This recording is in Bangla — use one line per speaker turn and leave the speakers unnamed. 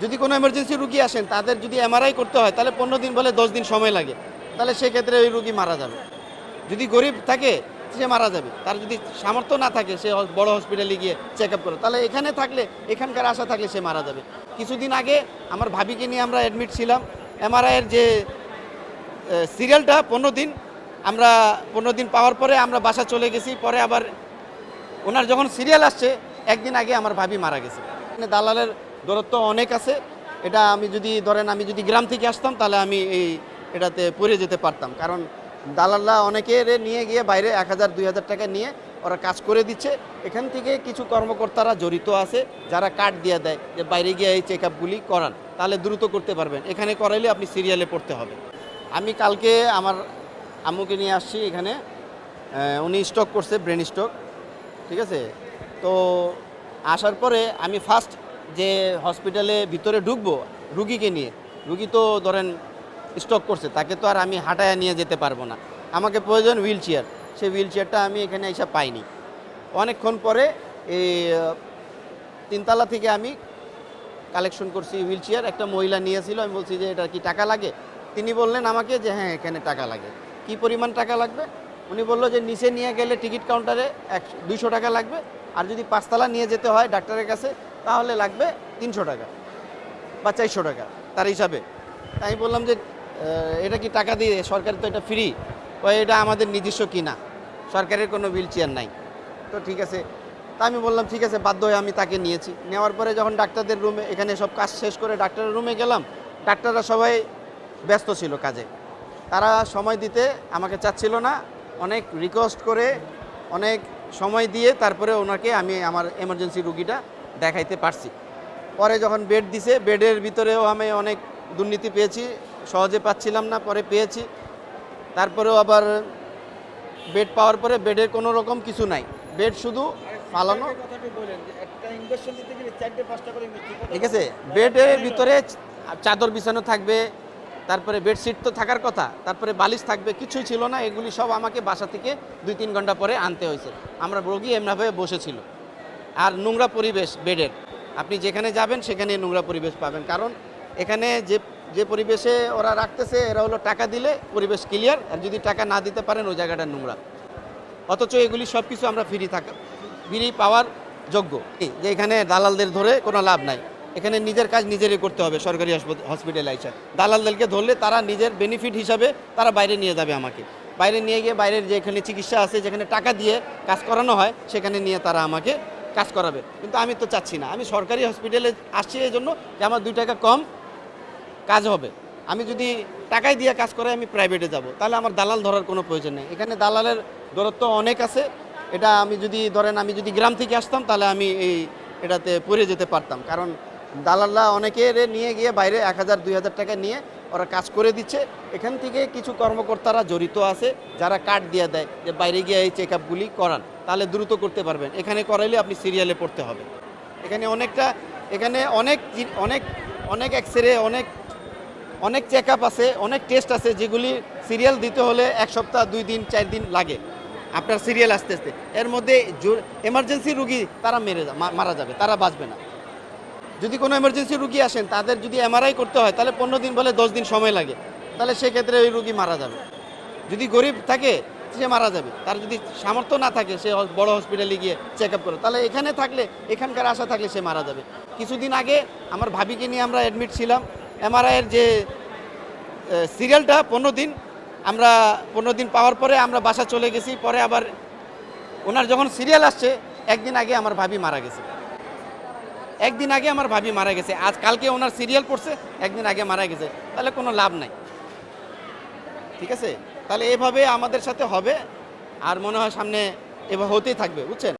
যদি কোনো এমার্জেন্সি রুগী আসেন তাদের যদি এমআরআই করতে হয় তাহলে 15 দিন বলে 10 দিন সময় লাগে, তাহলে সেক্ষেত্রে ওই রুগী মারা যাবে। যদি গরিব থাকে সে মারা যাবে, তার যদি সামর্থ্য না থাকে সে বড় হসপিটালে গিয়ে চেক আপ করে, তাহলে এখানে থাকলে এখানকার আশা থাকলে সে মারা যাবে। কিছুদিন আগে আমার ভাবিকে নিয়ে আমরা অ্যাডমিট ছিলাম, এমআরআইয়ের যে সিরিয়ালটা 15 দিন, আমরা 15 দিন পাওয়ার পরে আমরা বাসা চলে গেছি, পরে আবার ওনার যখন সিরিয়াল আসছে একদিন আগে আমার ভাবি মারা গেছে। দালালের দূরত্ব অনেক আছে, এটা আমি যদি ধরেন আমি যদি গ্রাম থেকে আসতাম তাহলে আমি এটাতে পড়ে যেতে পারতাম, কারণ দালালরা অনেকের নিয়ে গিয়ে বাইরে 1000-2000 টাকা নিয়ে ওরা কাজ করে দিচ্ছে। এখান থেকে কিছু কর্মকর্তারা জড়িত আছে যারা কার্ড দিয়ে দেয় যে বাইরে গিয়ে এই চেক আপগুলি করান, তাহলে দ্রুত করতে পারবেন, এখানে করাইলে আপনি সিরিয়ালে পড়তে হবে। আমি কালকে আমার আম্মুকে নিয়ে আসছি এখানে, উনি স্ট্রোক করছে, ব্রেন স্ট্রোক, ঠিক আছে। তো আসার পরে আমি ফার্স্ট যে হসপিটালে ভিতরে ঢুকবো রুগীকে নিয়ে, রুগী তো ধরেন স্ট্রোক করছে, তাকে তো আর আমি হাঁটায় নিয়ে যেতে পারবো না, আমাকে প্রয়োজন হুইল চেয়ার। সেই হুইল চেয়ারটা আমি এখানে এসে পাইনি। অনেকক্ষণ পরে এই 3তলা থেকে আমি কালেকশন করছি হুইল চেয়ার, একটা মহিলা নিয়েছিল, আমি বলছি যে এটা কি টাকা লাগে? তিনি বললেন আমাকে যে হ্যাঁ এখানে টাকা লাগে। কি পরিমাণ টাকা লাগবে? উনি বললো যে নিচে নিয়ে গেলে টিকিট কাউন্টারে 200 টাকা লাগবে, আর যদি 5তলা নিয়ে যেতে হয় ডাক্তারের কাছে তাহলে লাগবে 300 টাকা বা 400 টাকা তার হিসাবে। আমি বললাম যে এটা কি টাকা দিয়ে, সরকার তো এটা ফ্রি, এটা আমাদের নিজস্ব কিনা, সরকারের কোনো হুইল চেয়ার নাই। তো ঠিক আছে, তা আমি বললাম ঠিক আছে, বাধ্য হয়ে আমি তাকে নিয়েছি। নেওয়ার পরে যখন ডাক্তারদের রুমে এখানে সব কাজ শেষ করে ডাক্তারের রুমে গেলাম, ডাক্তাররা সবাই ব্যস্ত ছিল কাজে, তারা সময় দিতে আমাকে চাচ্ছিল না। অনেক রিকোয়েস্ট করে অনেক সময় দিয়ে তারপরে ওনাকে আমি আমার এমার্জেন্সি রুগীটা দেখাইতে পারছি। পরে যখন বেড দিছে, বেডের ভিতরেও আমি অনেক দুর্নীতি পেয়েছি, সহজে পাচ্ছিলাম না, পরে পেয়েছি। তারপরেও আবার বেড পাওয়ার পরে বেডের কোনো রকম কিছু নাই, বেড শুধু ফালানো, ঠিক আছে। বেডের ভিতরে চাদর বিছানো থাকবে, তারপরে বেডশিট তো থাকার কথা, তারপরে বালিশ থাকবে, কিছুই ছিল না। এগুলি সব আমাকে বাসা থেকে 2-3 ঘন্টা পরে আনতে হয়েছে। আমরা রোগী এমনিভাবে বসেছিল। আর নোংরা পরিবেশ বেডের, আপনি যেখানে যাবেন সেখানে নোংরা পরিবেশ পাবেন, কারণ এখানে যে পরিবেশে ওরা রাখতেছে এরা হলো টাকা দিলে পরিবেশ ক্লিয়ার, আর যদি টাকা না দিতে পারেন ওই জায়গাটা নোংরা। অথচ এগুলি সব কিছু আমরা ফ্রি পাওয়ার যোগ্য, যে এখানে দালালদের ধরে কোনো লাভ নাই। এখানে নিজের কাজ নিজেরই করতে হবে। সরকারি হসপিটালে আইসা দালালদেরকে ধরলে তারা নিজের বেনিফিট হিসাবে তারা বাইরে নিয়ে যাবে, আমাকে বাইরে নিয়ে গিয়ে বাইরের যেখানে চিকিৎসা আছে, যেখানে টাকা দিয়ে কাজ করানো হয় সেখানে নিয়ে তারা আমাকে কাজ করাবে। কিন্তু আমি তো চাচ্ছি না, আমি সরকারি হসপিটালে আসছি এই জন্য যে আমার 2 টাকা কম কাজ হবে। আমি যদি টাকায় দিয়ে কাজ করে আমি প্রাইভেটে যাব, তাহলে আমার দালাল ধরার কোনো প্রয়োজন নেই। এখানে দালালের দূরত্ব অনেক আছে, এটা আমি যদি ধরেন আমি যদি গ্রাম থেকে আসতাম তাহলে আমি এটাতে পড়ে যেতে পারতাম, কারণ দালালরা অনেকের নিয়ে গিয়ে বাইরে 1000-2000 টাকা নিয়ে ওরা কাজ করে দিচ্ছে। এখান থেকে কিছু কর্মকর্তারা জড়িত আছে যারা কার্ড দিয়ে দেয় যে বাইরে গিয়ে এই চেক আপগুলি করান, তাহলে দ্রুত করতে পারবেন, এখানে করাইলে আপনি সিরিয়ালে পড়তে হবে। এখানে অনেক এক্সরে, অনেক চেক আপ আছে, অনেক টেস্ট আছে, যেগুলি সিরিয়াল দিতে হলে 1 সপ্তাহ, 2 দিন, 4 দিন লাগে আপনার সিরিয়াল আসতে আসতে। এর মধ্যে এমার্জেন্সি রুগী তারা মারা যাবে, তারা বাঁচবে না। যদি কোনো এমার্জেন্সি রুগী আসেন তাদের যদি এমআরআই করতে হয় তাহলে 15 দিন বলে 10 দিন সময় লাগে, তাহলে সেক্ষেত্রে ওই রুগী মারা যাবে। যদি গরিব থাকে সে মারা যাবে, তার যদি সামর্থ্য না থাকে সে বড় হসপিটালে গিয়ে চেক আপ করে, তাহলে এখানে থাকলে এখানকার আশা থাকলে সে মারা যাবে। কিছুদিন আগে আমার ভাবিকে নিয়ে আমরা অ্যাডমিট ছিলাম, এমআরআইয়ের যে সিরিয়ালটা 15 দিন, আমরা 15 দিন পাওয়ার পরে আমরা বাসা চলে গেছি, পরে আবার ওনার যখন সিরিয়াল আসছে একদিন আগে আমার ভাবি মারা গেছে। একদিন আগে আমার ভাবি মারা গেছে, আজ কালকে ওনার সিরিয়াল পড়ছে, একদিন আগে মারা গেছে, তাহলে কোনো লাভ নাই, ঠিক আছে। তাহলে এভাবে আমাদের সাথে হবে, আর মনে হয় সামনে এভাবে হতেই থাকবে, বুঝছেন।